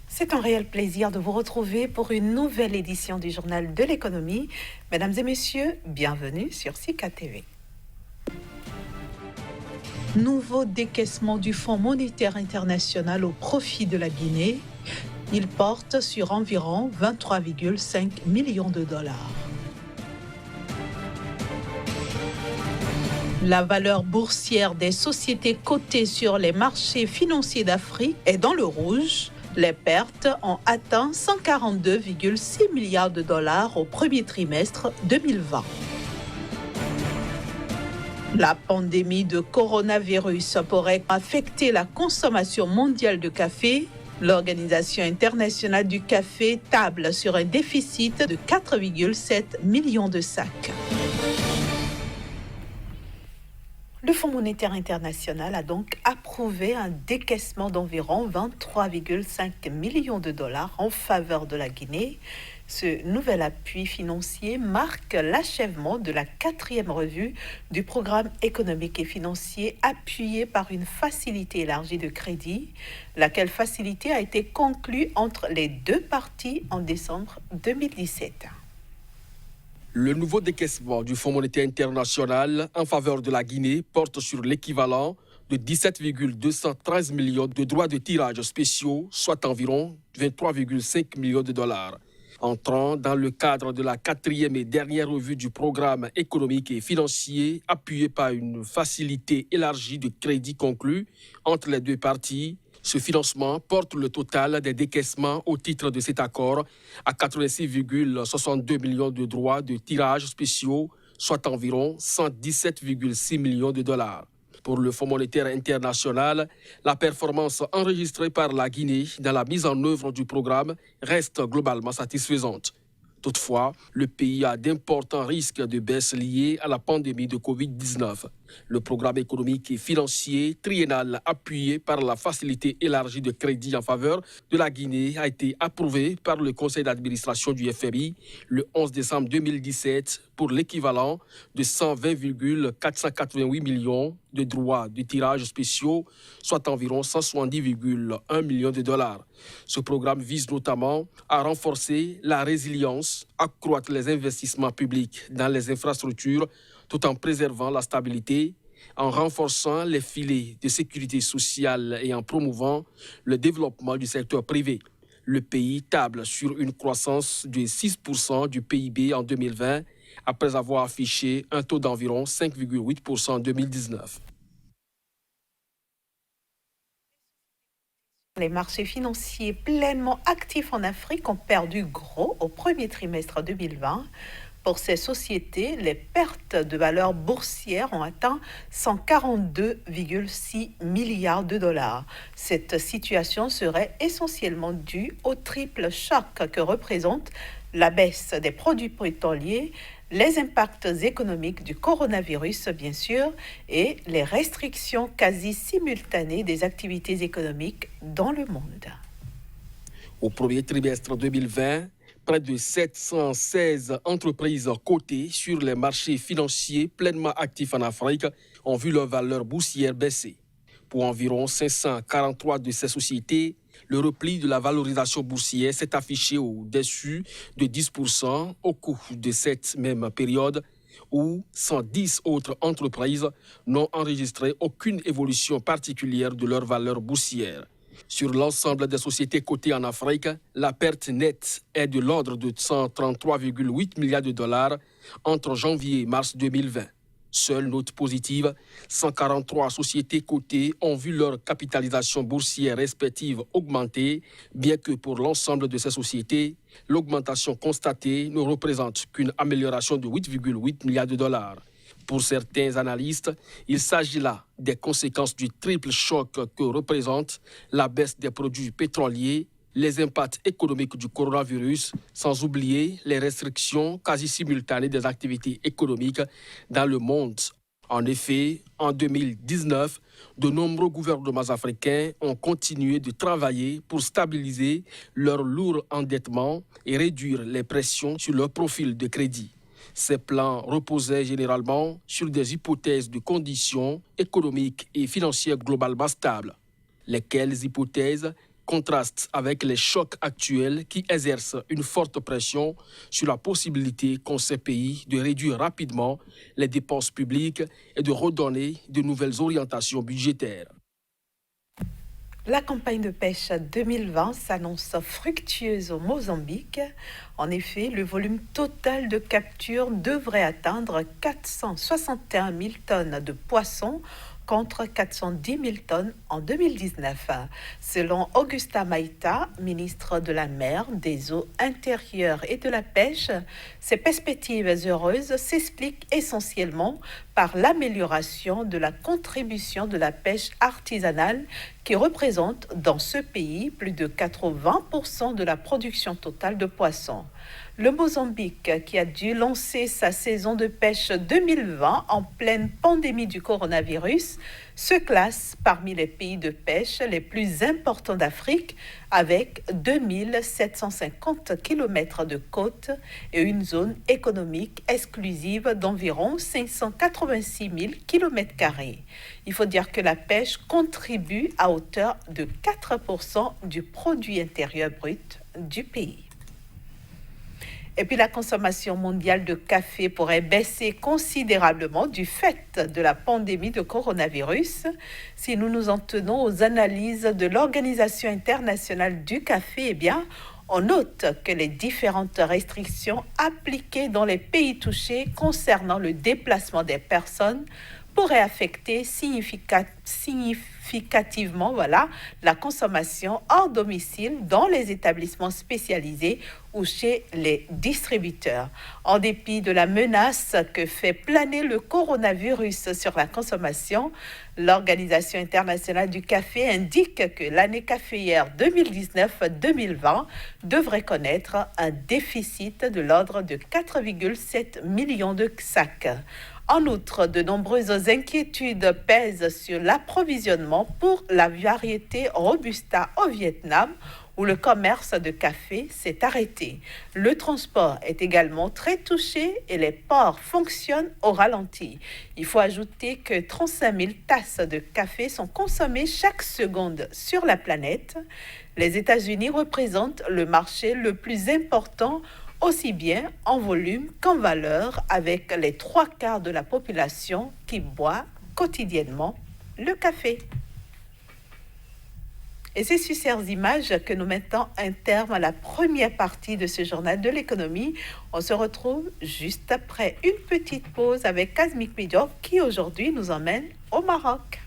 C'est un réel plaisir de vous retrouver pour une nouvelle édition du Journal de l'économie. Mesdames et messieurs, bienvenue sur Sika TV. Nouveau décaissement du Fonds monétaire international au profit de la Guinée. Il porte sur environ 23,5 millions de dollars. La valeur boursière des sociétés cotées sur les marchés financiers d'Afrique est dans le rouge. Les pertes ont atteint 142,6 milliards de dollars au premier trimestre 2020. La pandémie de coronavirus pourrait affecter la consommation mondiale de café. L'Organisation internationale du café table sur un déficit de 4,7 millions de sacs. Le Fonds monétaire international a donc approuvé un décaissement d'environ 23,5 millions de dollars en faveur de la Guinée. Ce nouvel appui financier marque l'achèvement de la 4e revue du programme économique et financier appuyé par une facilité élargie de crédit, laquelle facilité a été conclue entre les deux parties en décembre 2017. Le nouveau décaissement du Fonds monétaire international en faveur de la Guinée porte sur l'équivalent de 17,213 millions de droits de tirage spéciaux, soit environ 23,5 millions de dollars. Entrant dans le cadre de la 4e et dernière revue du programme économique et financier appuyé par une facilité élargie de crédit conclue entre les deux parties, ce financement porte le total des décaissements au titre de cet accord à 86,62 millions de droits de tirage spéciaux, soit environ 117,6 millions de dollars. Pour le Fonds monétaire international, la performance enregistrée par la Guinée dans la mise en œuvre du programme reste globalement satisfaisante. Toutefois, le pays a d'importants risques de baisse liés à la pandémie de Covid-19. Le programme économique et financier triennal appuyé par la facilité élargie de crédit en faveur de la Guinée a été approuvé par le conseil d'administration du FMI le 11 décembre 2017 pour l'équivalent de 120,488 millions de droits de tirage spéciaux, soit environ 170,1 millions de dollars. Ce programme vise notamment à renforcer la résilience, accroître les investissements publics dans les infrastructures, tout en préservant la stabilité, en renforçant les filets de sécurité sociale et en promouvant le développement du secteur privé. Le pays table sur une croissance de 6% du PIB en 2020, après avoir affiché un taux d'environ 5,8% en 2019. Les marchés financiers pleinement actifs en Afrique ont perdu gros au premier trimestre 2020. Pour ces sociétés, les pertes de valeur boursière ont atteint 142,6 milliards de dollars. Cette situation serait essentiellement due au triple choc que représente la baisse des produits pétroliers, les impacts économiques du coronavirus, bien sûr, et les restrictions quasi simultanées des activités économiques dans le monde. Au premier trimestre 2020, près de 716 entreprises cotées sur les marchés financiers pleinement actifs en Afrique ont vu leur valeur boursière baisser. Pour environ 543 de ces sociétés, le repli de la valorisation boursière s'est affiché au-dessus de 10% au cours de cette même période, où 110 autres entreprises n'ont enregistré aucune évolution particulière de leur valeur boursière. Sur l'ensemble des sociétés cotées en Afrique, la perte nette est de l'ordre de 133,8 milliards de dollars entre janvier et mars 2020. Seule note positive, 143 sociétés cotées ont vu leur capitalisation boursière respective augmenter, bien que pour l'ensemble de ces sociétés, l'augmentation constatée ne représente qu'une amélioration de 8,8 milliards de dollars. Pour certains analystes, il s'agit là des conséquences du triple choc que représente la baisse des produits pétroliers, les impacts économiques du coronavirus, sans oublier les restrictions quasi simultanées des activités économiques dans le monde. En effet, en 2019, de nombreux gouvernements africains ont continué de travailler pour stabiliser leur lourd endettement et réduire les pressions sur leur profil de crédit. Ces plans reposaient généralement sur des hypothèses de conditions économiques et financières globalement stables, lesquelles hypothèses contrastent avec les chocs actuels qui exercent une forte pression sur la possibilité qu'ont ces pays de réduire rapidement les dépenses publiques et de redonner de nouvelles orientations budgétaires. La campagne de pêche 2020 s'annonce fructueuse au Mozambique. En effet, le volume total de capture devrait atteindre 461 000 tonnes de poissons contre 410 000 tonnes en 2019. Selon Augusta Maïta, ministre de la Mer, des Eaux intérieures et de la Pêche, ces perspectives heureuses s'expliquent essentiellement par l'amélioration de la contribution de la pêche artisanale qui représente dans ce pays plus de 80% de la production totale de poissons. Le Mozambique, qui a dû lancer sa saison de pêche 2020 en pleine pandémie du coronavirus, se classe parmi les pays de pêche les plus importants d'Afrique avec 2750 km de côte et une zone économique exclusive d'environ 586 000 km². Il faut dire que la pêche contribue à hauteur de 4% du produit intérieur brut du pays. Et puis la consommation mondiale de café pourrait baisser considérablement du fait de la pandémie de coronavirus. Si nous nous en tenons aux analyses de l'Organisation internationale du café, eh bien, on note que les différentes restrictions appliquées dans les pays touchés concernant le déplacement des personnes pourraient affecter significativement la consommation hors domicile dans les établissements spécialisés ou chez les distributeurs. En dépit de la menace que fait planer le coronavirus sur la consommation, l'Organisation internationale du café indique que l'année caféière 2019-2020 devrait connaître un déficit de l'ordre de 4,7 millions de sacs. En outre, de nombreuses inquiétudes pèsent sur l'approvisionnement pour la variété Robusta au Vietnam, où le commerce de café s'est arrêté. Le transport est également très touché et les ports fonctionnent au ralenti. Il faut ajouter que 35 000 tasses de café sont consommées chaque seconde sur la planète. Les États-Unis représentent le marché le plus important aussi bien en volume qu'en valeur, avec les 3/4 de la population qui boit quotidiennement le café. Et c'est sur ces images que nous mettons un terme à la première partie de ce journal de l'économie. On se retrouve juste après une petite pause avec Kazmik Médior qui aujourd'hui nous emmène au Maroc.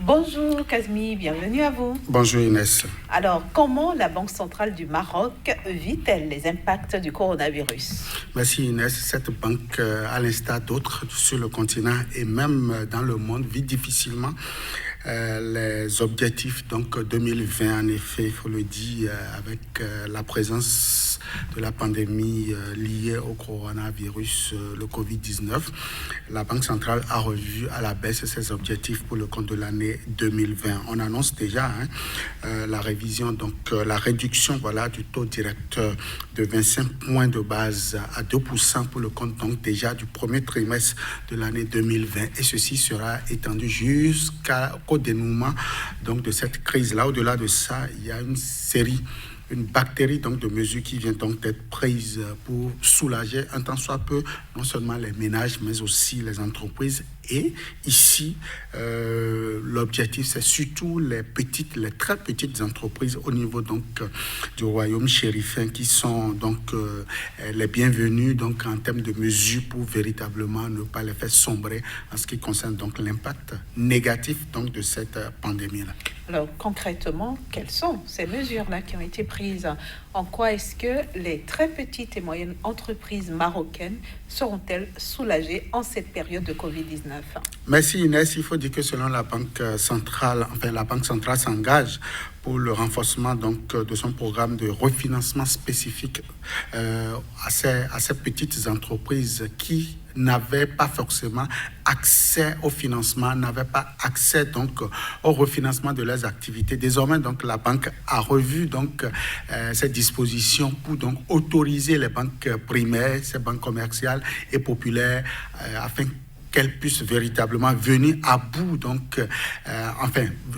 Bonjour Kazmi, bienvenue à vous. Bonjour Inès. Alors, comment la Banque centrale du Maroc vit-elle les impacts du coronavirus? Merci Inès. Cette banque, à l'instar d'autres sur le continent et même dans le monde, vit difficilement les objectifs donc 2020. En effet, il faut le dire, avec la présence de la pandémie liée au coronavirus, le Covid-19, la Banque centrale a revu à la baisse ses objectifs pour le compte de l'année 2020. On annonce déjà la révision, donc la réduction du taux directeur de 25 points de base à 2% pour le compte donc déjà du premier trimestre de l'année 2020. Et ceci sera étendu jusqu'au dénouement donc de cette crise-là. Au-delà de ça, il y a une bactérie donc de mesures qui vient donc d'être prise pour soulager un tant soit peu non seulement les ménages mais aussi les entreprises. Et ici, l'objectif, c'est surtout les très petites entreprises au niveau donc du royaume chérifien qui sont donc les bienvenus donc en termes de mesures pour véritablement ne pas les faire sombrer en ce qui concerne donc l'impact négatif donc de cette pandémie-là. Alors concrètement, quelles sont ces mesures-là qui ont été prises? En quoi est-ce que les très petites et moyennes entreprises marocaines seront-elles soulagées en cette période de Covid-19? Merci Inès. Il faut dire que selon la Banque centrale s'engage pour le renforcement donc, de son programme de refinancement spécifique à ces petites entreprises qui n'avaient pas forcément accès au financement, n'avaient pas accès donc au refinancement de leurs activités. Désormais, donc, la banque a revu donc, ces dispositions pour donc, autoriser les banques primaires, ces banques commerciales et populaires afin qu'elles puissent véritablement venir à bout, donc,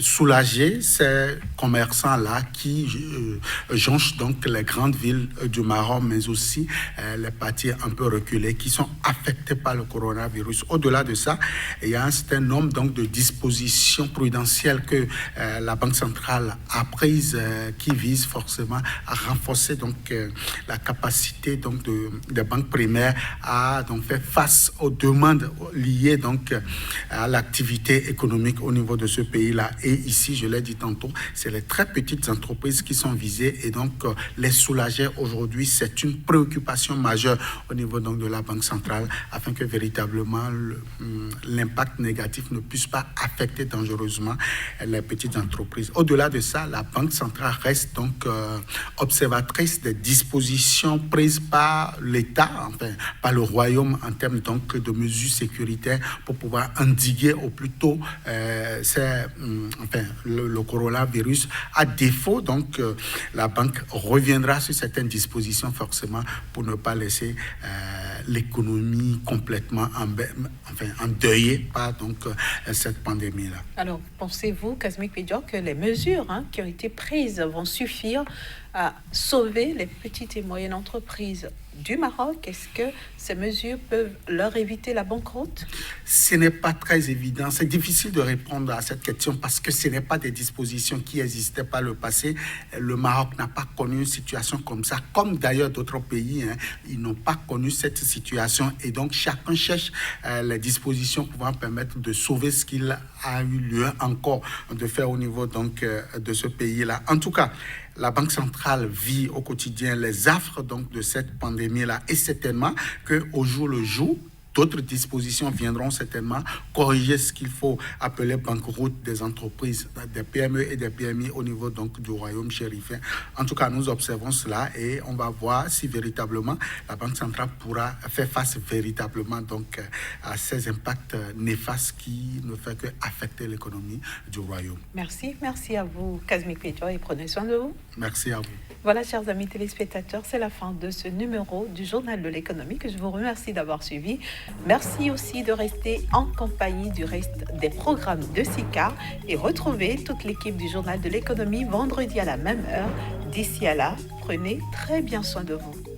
soulager ces commerçants-là qui jonchent donc les grandes villes du Maroc, mais aussi les parties un peu reculées qui sont affectées par le coronavirus. Au-delà de ça, il y a un certain nombre donc, de dispositions prudentielles que la Banque centrale a prises qui visent forcément à renforcer donc, la capacité donc, des banques primaires à donc, faire face aux demandes liées donc à l'activité économique au niveau de ce pays-là. Et ici, je l'ai dit tantôt, c'est les très petites entreprises qui sont visées et donc les soulager aujourd'hui, c'est une préoccupation majeure au niveau donc de la Banque centrale afin que véritablement l'impact négatif ne puisse pas affecter dangereusement les petites entreprises. Au-delà de ça, la Banque centrale reste donc observatrice des dispositions prises par l'État, enfin par le Royaume en termes donc de mesures sécuritaires pour pouvoir endiguer au plus tôt le coronavirus. À défaut, donc, la banque reviendra sur certaines dispositions forcément pour ne pas laisser l'économie complètement endeuillée par donc, cette pandémie-là. Alors, pensez-vous, Kazmik Pidjo, que les mesures qui ont été prises vont suffire à sauver les petites et moyennes entreprises du Maroc? Est-ce que ces mesures peuvent leur éviter la banqueroute? Ce n'est pas très évident. C'est difficile de répondre à cette question parce que ce n'est pas des dispositions qui existaient par le passé. Le Maroc n'a pas connu une situation comme ça, comme d'ailleurs d'autres pays. Ils n'ont pas connu cette situation et donc chacun cherche les dispositions pouvant permettre de sauver ce qu'il a eu lieu encore de faire au niveau donc, de ce pays-là. En tout cas, la Banque centrale vit au quotidien les affres donc, de cette pandémie-là et certainement qu'au jour le jour, d'autres dispositions viendront certainement corriger ce qu'il faut appeler banqueroute des entreprises, des PME et des PMI au niveau donc, du royaume chérifien. En tout cas, nous observons cela et on va voir si véritablement la Banque centrale pourra faire face véritablement donc, à ces impacts néfastes qui ne font qu'affecter l'économie du royaume. Merci à vous, Kazmik Pidjo, et prenez soin de vous. Merci à vous. Voilà, chers amis téléspectateurs, c'est la fin de ce numéro du Journal de l'économie que je vous remercie d'avoir suivi. Merci aussi de rester en compagnie du reste des programmes de SICA et retrouvez toute l'équipe du Journal de l'économie vendredi à la même heure. D'ici à là, prenez très bien soin de vous.